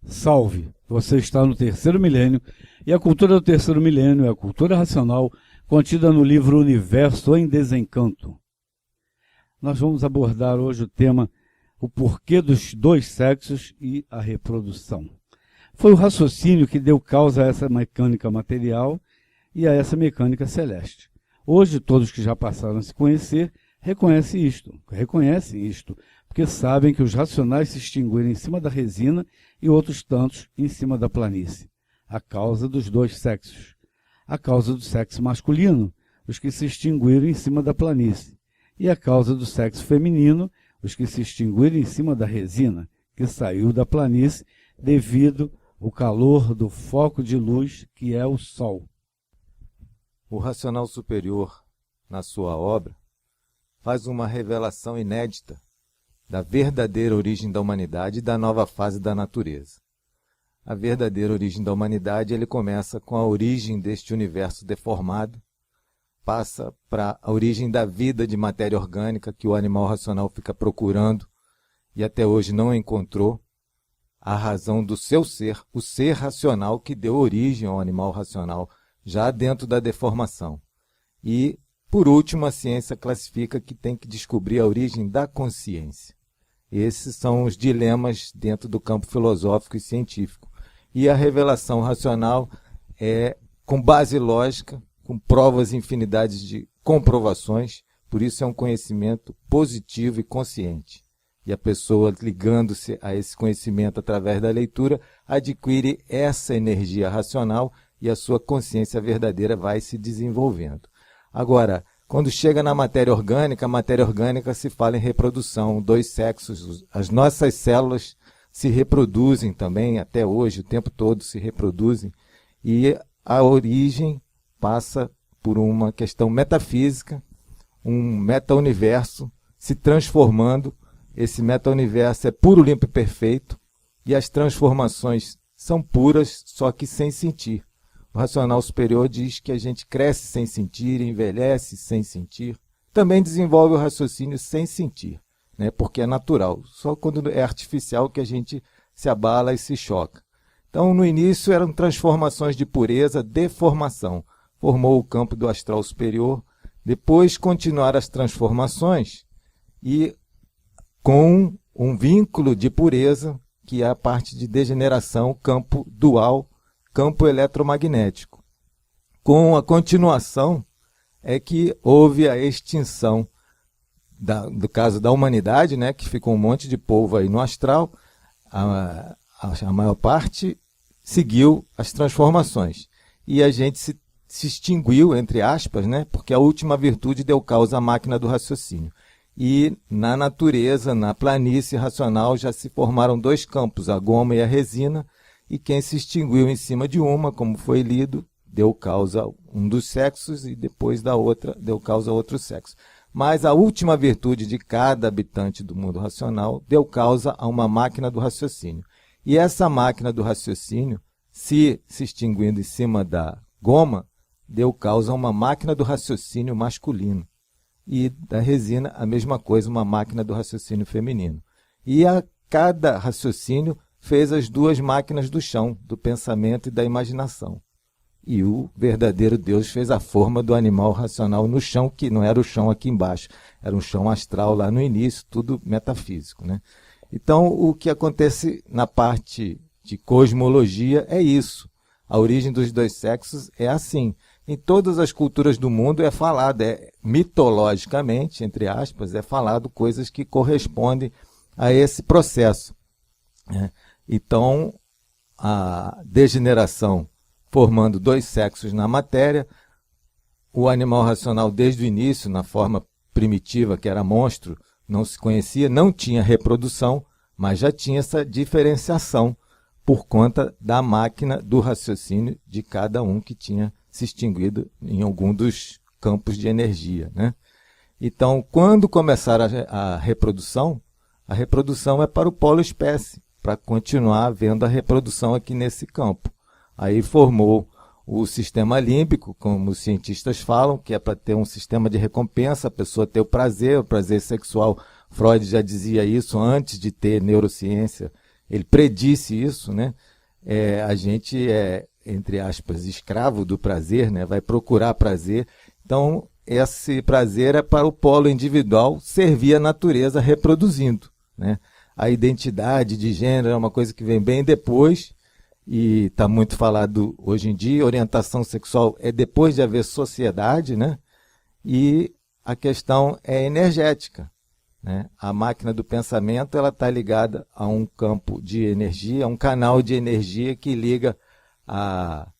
Salve! Você está no terceiro milênio e a cultura do terceiro milênio é a cultura racional contida no livro Universo em Desencanto. Nós vamos abordar hoje o tema o porquê dos dois sexos e a reprodução. Foi o raciocínio que deu causa a essa mecânica material e a essa mecânica celeste. Hoje, todos que já passaram a se conhecer reconhecem isto, porque sabem que os racionais se extinguiram em cima da resina e outros tantos em cima da planície. A causa dos dois sexos. A causa do sexo masculino, os que se extinguiram em cima da planície. E a causa do sexo feminino, os que se extinguiram em cima da resina, que saiu da planície devido ao calor do foco de luz que é o Sol. O racional superior, na sua obra, faz uma revelação inédita da verdadeira origem da humanidade e da nova fase da natureza. A verdadeira origem da humanidade ele começa com a origem deste universo deformado, passa para a origem da vida de matéria orgânica que o animal racional fica procurando e até hoje não encontrou, a razão do seu ser, o ser racional que deu origem ao animal racional, já dentro da deformação. E, por último, a ciência classifica que tem que descobrir a origem da consciência. Esses são os dilemas dentro do campo filosófico e científico. E a revelação racional é com base lógica, com provas e infinidades de comprovações, por isso é um conhecimento positivo e consciente. E a pessoa, ligando-se a esse conhecimento através da leitura, adquire essa energia racional e a sua consciência verdadeira vai se desenvolvendo. Agora, quando chega na matéria orgânica, a matéria orgânica se fala em reprodução, dois sexos. As nossas células se reproduzem também, até hoje, o tempo todo se reproduzem. E a origem passa por uma questão metafísica, um meta-universo se transformando. Esse meta-universo é puro, limpo e perfeito. E as transformações são puras, só que sem sentir. O racional superior diz que a gente cresce sem sentir, envelhece sem sentir. Também desenvolve o raciocínio sem sentir, né? Porque é natural. Só quando é artificial que a gente se abala e se choca. Então, no início, eram transformações de pureza, deformação. Formou o campo do astral superior. Depois, continuaram as transformações e com um vínculo de pureza, que é a parte de degeneração, campo dual, campo eletromagnético. Com a continuação é que houve a extinção do caso da humanidade, né, que ficou um monte de povo aí no astral, a maior parte seguiu as transformações. E a gente se extinguiu, entre aspas, né, porque a última virtude deu causa à máquina do raciocínio. E na natureza, na planície racional, já se formaram dois campos, a goma e a resina, e quem se extinguiu em cima de uma, como foi lido, deu causa a um dos sexos e depois da outra deu causa a outro sexo. Mas a última virtude de cada habitante do mundo racional deu causa a uma máquina do raciocínio. E essa máquina do raciocínio, se extinguindo em cima da goma, deu causa a uma máquina do raciocínio masculino. E da resina, a mesma coisa, uma máquina do raciocínio feminino. E a cada raciocínio fez as duas máquinas do chão, do pensamento e da imaginação. E o verdadeiro Deus fez a forma do animal racional no chão, que não era o chão aqui embaixo, era um chão astral lá no início, tudo metafísico, né? Então, o que acontece na parte de cosmologia é isso. A origem dos dois sexos é assim. Em todas as culturas do mundo é falado, mitologicamente, entre aspas, é falado coisas que correspondem a esse processo, né? Então, a degeneração formando dois sexos na matéria, o animal racional desde o início, na forma primitiva, que era monstro, não se conhecia, não tinha reprodução, mas já tinha essa diferenciação por conta da máquina do raciocínio de cada um que tinha se extinguido em algum dos campos de energia, né? Então, quando começar a reprodução é para o polo espécie, para continuar havendo a reprodução aqui nesse campo. Aí formou o sistema límbico, como os cientistas falam, que é para ter um sistema de recompensa, a pessoa ter o prazer sexual. Freud já dizia isso antes de ter neurociência ele predisse isso, né? A gente é, entre aspas, escravo do prazer, né? Vai procurar prazer. Então, esse prazer é para o polo individual servir a natureza reproduzindo, né? A identidade de gênero é uma coisa que vem bem depois, e está muito falado hoje em dia. Orientação sexual é depois de haver sociedade, né? E a questão é energética, né? A máquina do pensamento está ligada a um campo de energia, a um canal de energia que liga a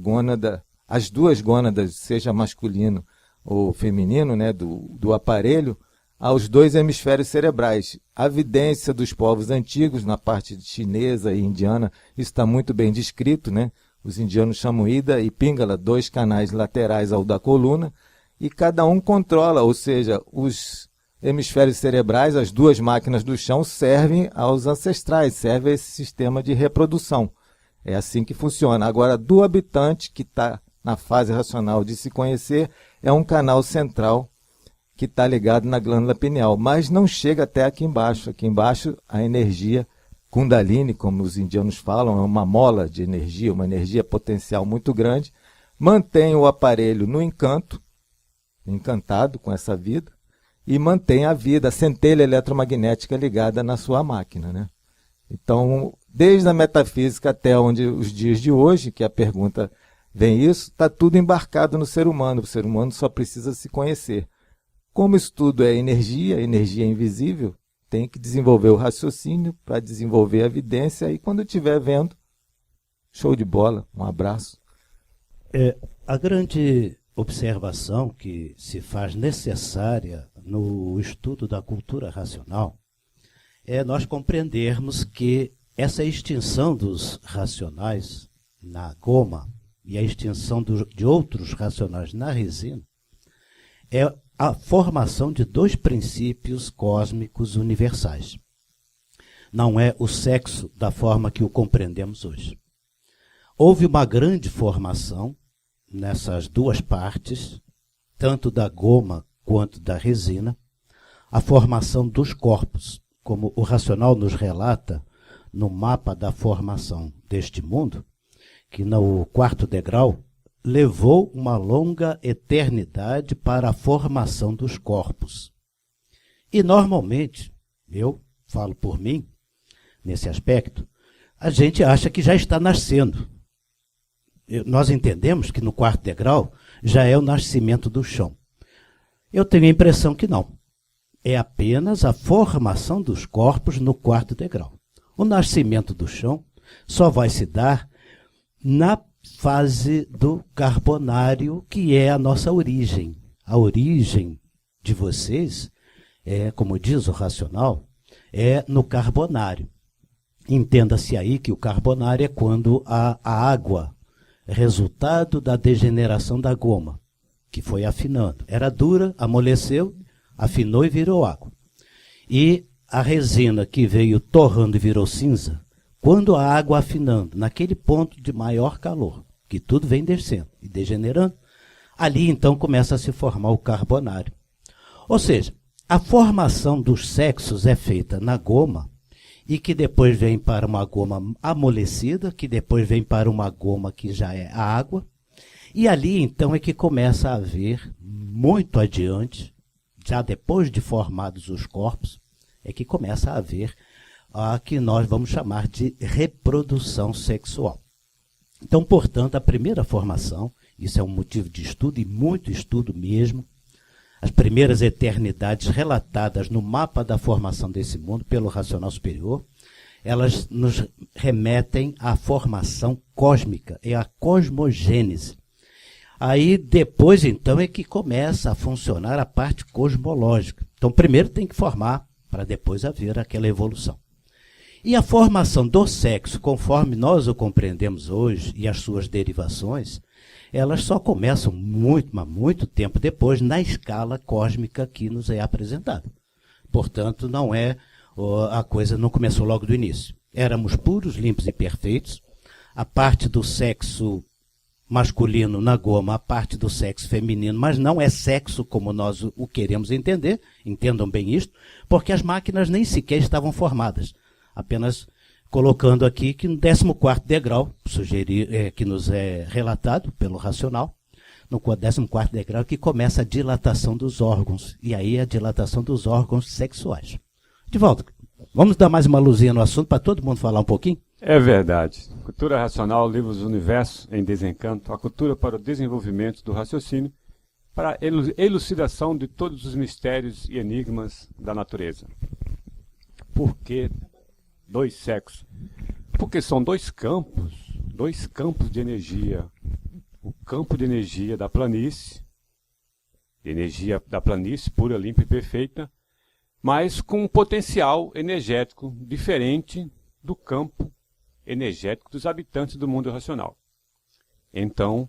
gônada, as duas gônadas, seja masculino ou feminino, né, do aparelho, aos dois hemisférios cerebrais. A evidência dos povos antigos, na parte chinesa e indiana, isso está muito bem descrito, né? Os indianos chamam Ida e Pingala, dois canais laterais ao da coluna, e cada um controla, ou seja, os hemisférios cerebrais, as duas máquinas do chão, servem aos ancestrais, servem a esse sistema de reprodução. É assim que funciona. Agora, do habitante que está na fase racional de se conhecer, é um canal central que está ligado na glândula pineal, mas não chega até aqui embaixo. Aqui embaixo, a energia Kundalini, como os indianos falam, é uma mola de energia, uma energia potencial muito grande, mantém o aparelho no encanto, encantado com essa vida, e mantém a vida, a centelha eletromagnética ligada na sua máquina, né? Então, desde a metafísica até os dias de hoje, que a pergunta vem isso, está tudo embarcado no ser humano. O ser humano só precisa se conhecer. Como isso tudo é energia invisível, tem que desenvolver o raciocínio para desenvolver a evidência, e quando estiver vendo, show de bola, um abraço. A grande observação que se faz necessária no estudo da cultura racional é nós compreendermos que essa extinção dos racionais na goma e a extinção de outros racionais na resina é a formação de dois princípios cósmicos universais. Não é o sexo da forma que o compreendemos hoje. Houve uma grande formação nessas duas partes, tanto da goma quanto da resina, a formação dos corpos, como o racional nos relata no mapa da formação deste mundo, que no quarto degrau levou uma longa eternidade para a formação dos corpos. E normalmente, eu falo por mim, nesse aspecto, a gente acha que já está nascendo. Nós entendemos que no quarto degrau já é o nascimento do chão. Eu tenho a impressão que não. É apenas a formação dos corpos no quarto degrau. O nascimento do chão só vai se dar na fase do carbonário, que é a nossa origem. A origem de vocês, como diz o racional, é no carbonário. Entenda-se aí que o carbonário é quando a água, resultado da degeneração da goma, que foi afinando. Era dura, amoleceu, afinou e virou água. E a resina que veio torrando e virou cinza, quando a água afinando, naquele ponto de maior calor, que tudo vem descendo e degenerando, ali então começa a se formar o carbonário. Ou seja, a formação dos sexos é feita na goma, e que depois vem para uma goma amolecida, que depois vem para uma goma que já é a água, e ali então é que começa a haver, muito adiante, já depois de formados os corpos, é que começa a haver a que nós vamos chamar de reprodução sexual. Então, portanto, a primeira formação, isso é um motivo de estudo, e muito estudo mesmo, as primeiras eternidades relatadas no mapa da formação desse mundo pelo racional superior, elas nos remetem à formação cósmica, é a cosmogênese. Aí depois, então, é que começa a funcionar a parte cosmológica. Então, primeiro tem que formar, para depois haver aquela evolução. E a formação do sexo, conforme nós o compreendemos hoje, e as suas derivações, elas só começam muito tempo depois na escala cósmica que nos é apresentada. Portanto, a coisa não começou logo do início. Éramos puros, limpos e perfeitos. A parte do sexo masculino na goma, a parte do sexo feminino, mas não é sexo como nós o queremos entender, entendam bem isto, porque as máquinas nem sequer estavam formadas. Apenas colocando aqui que no 14º degrau, que nos é relatado pelo racional, no 14º degrau que começa a dilatação dos órgãos, e aí a dilatação dos órgãos sexuais. De volta, vamos dar mais uma luzinha no assunto para todo mundo falar um pouquinho? É verdade. Cultura Racional, livros do universo em desencanto, a cultura para o desenvolvimento do raciocínio, para a elucidação de todos os mistérios e enigmas da natureza. Por que dois sexos? Porque são dois campos de energia. O campo de energia da planície pura, limpa e perfeita, mas com um potencial energético diferente do campo energético dos habitantes do mundo racional. Então,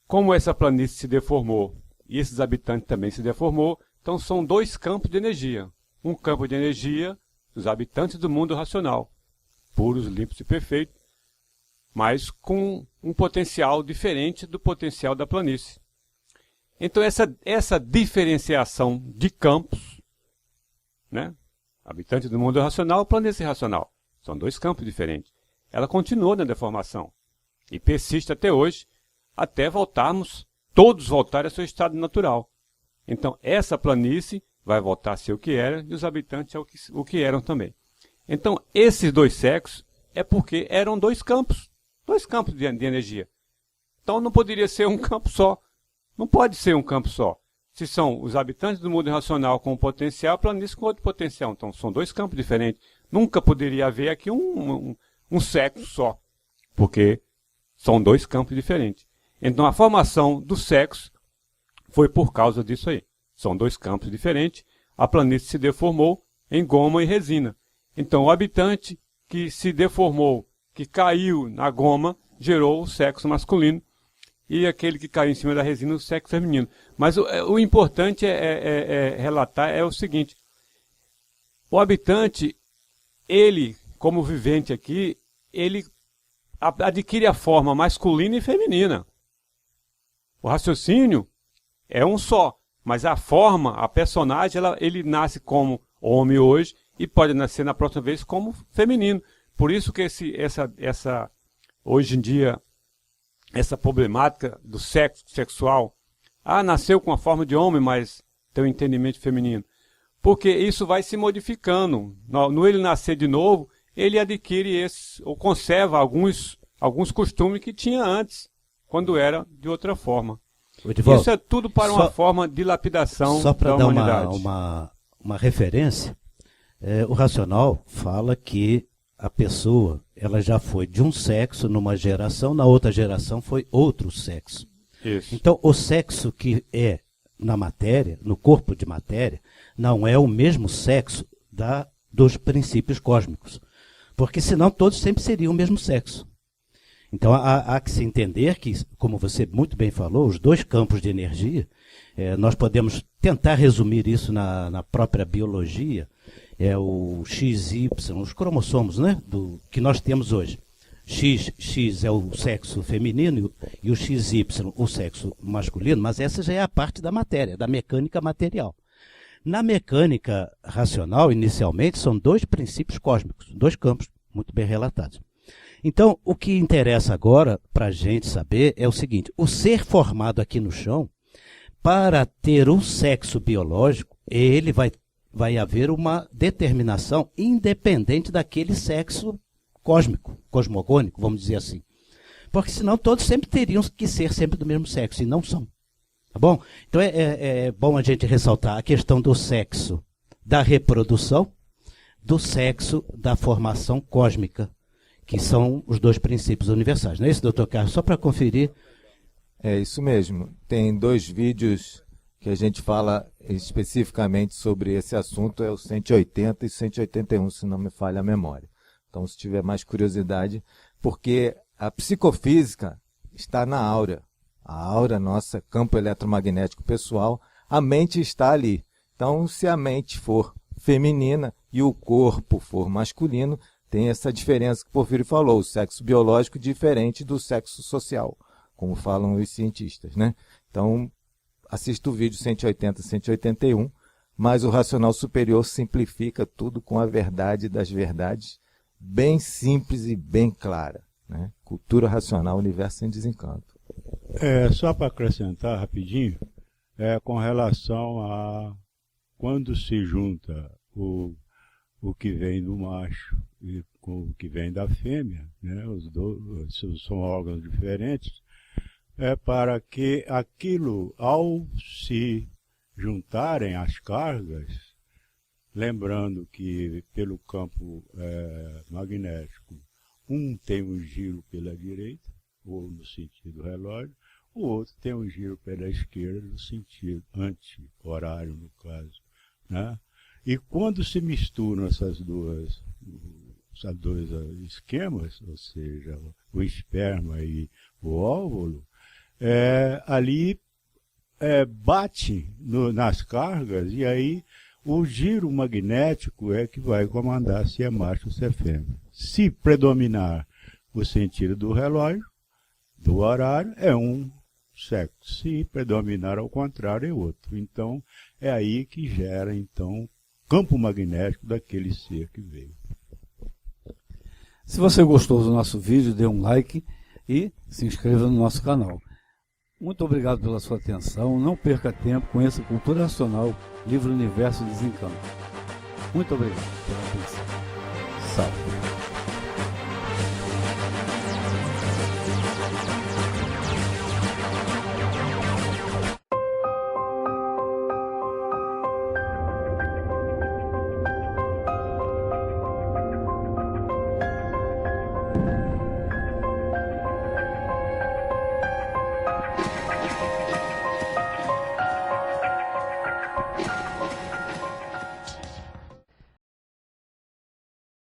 como essa planície se deformou e esses habitantes também se deformou, então são dois campos de energia. Um campo de energia dos habitantes do mundo racional, puros, limpos e perfeitos, mas com um potencial diferente do potencial da planície. Então essa diferenciação de campos, né? Habitantes do mundo racional, planície racional, são dois campos diferentes. Ela continua na deformação e persiste até hoje, até todos voltarem ao seu estado natural. Então essa planície vai voltar a ser o que era e os habitantes o que eram também. Então esses dois sexos é porque eram dois campos de energia. Então não poderia ser um campo só. Não pode ser um campo só. Se são os habitantes do mundo racional com um potencial, a planície com outro potencial. Então são dois campos diferentes. Nunca poderia haver aqui um sexo só, porque são dois campos diferentes. Então a formação do sexo foi por causa disso aí. São dois campos diferentes. A planície se deformou em goma e resina. Então o habitante que se deformou, que caiu na goma, gerou o sexo masculino, e aquele que caiu em cima da resina, o sexo feminino. Mas o importante relatar é o seguinte: o habitante, ele, como vivente aqui, ele adquire a forma masculina e feminina. O raciocínio é um só, mas a forma, a personagem, ele nasce como homem hoje e pode nascer na próxima vez como feminino. Por isso que hoje em dia, essa problemática do sexo sexual, nasceu com a forma de homem, mas tem um entendimento feminino. Porque isso vai se modificando. No ele nascer de novo, ele adquire ou conserva alguns costumes que tinha antes, quando era de outra forma. Isso é tudo para uma forma de lapidação só para da dar humanidade. uma referência, o racional fala que a pessoa ela já foi de um sexo numa geração, na outra geração foi outro sexo. Isso. Então, o sexo que é na matéria, no corpo de matéria, não é o mesmo sexo dos princípios cósmicos. Porque senão todos sempre seriam o mesmo sexo. Então, há que se entender que, como você muito bem falou, os dois campos de energia, nós podemos tentar resumir isso na própria biologia, o XY, os cromossomos, né, que nós temos hoje. X é o sexo feminino e o XY o sexo masculino, mas essa já é a parte da matéria, da mecânica material. Na mecânica racional, inicialmente, são dois princípios cósmicos, dois campos muito bem relatados. Então, o que interessa agora para a gente saber é o seguinte: o ser formado aqui no chão, para ter um sexo biológico, ele vai haver uma determinação independente daquele sexo cósmico, cosmogônico, vamos dizer assim. Porque senão todos sempre teriam que ser sempre do mesmo sexo, e não são. Tá bom? Então é bom a gente ressaltar a questão do sexo da reprodução, do sexo da formação cósmica, que são os dois princípios universais. Não é isso, doutor Carlos? Só para conferir. É isso mesmo. Tem 2 vídeos que a gente fala especificamente sobre esse assunto, é o 180 e 181, se não me falha a memória. Então, se tiver mais curiosidade, porque a psicofísica está na áurea. A áurea, nossa, campo eletromagnético pessoal, a mente está ali. Então, se a mente for feminina e o corpo for masculino, tem essa diferença que o Porfírio falou, o sexo biológico diferente do sexo social, como falam os cientistas, né? Então, assista o vídeo 180 e 181, mas o racional superior simplifica tudo com a verdade das verdades bem simples e bem clara, né? Cultura racional, universo em desencanto. Só para acrescentar rapidinho, com relação a quando se junta o que vem do macho e com o que vem da fêmea, né? Os dois são órgãos diferentes, para que aquilo, ao se juntarem as cargas, lembrando que pelo campo magnético, um tem um giro pela direita, ou no sentido relógio, o outro tem um giro pela esquerda, no sentido anti-horário, no caso, né? E quando se misturam esses dois esquemas, ou seja, o esperma e o óvulo, ali bate nas cargas, e aí o giro magnético é que vai comandar se é macho ou se é fêmea. Se predominar o sentido do relógio, do horário, é um sexo. Se predominar ao contrário, é outro. Então, é aí que gera, então, campo magnético daquele ser que veio. Se você gostou do nosso vídeo, dê um like e se inscreva no nosso canal. Muito obrigado pela sua atenção. Não perca tempo, conheça Cultura Racional, livro Universo Desencanto. Muito obrigado pela atenção. Salve!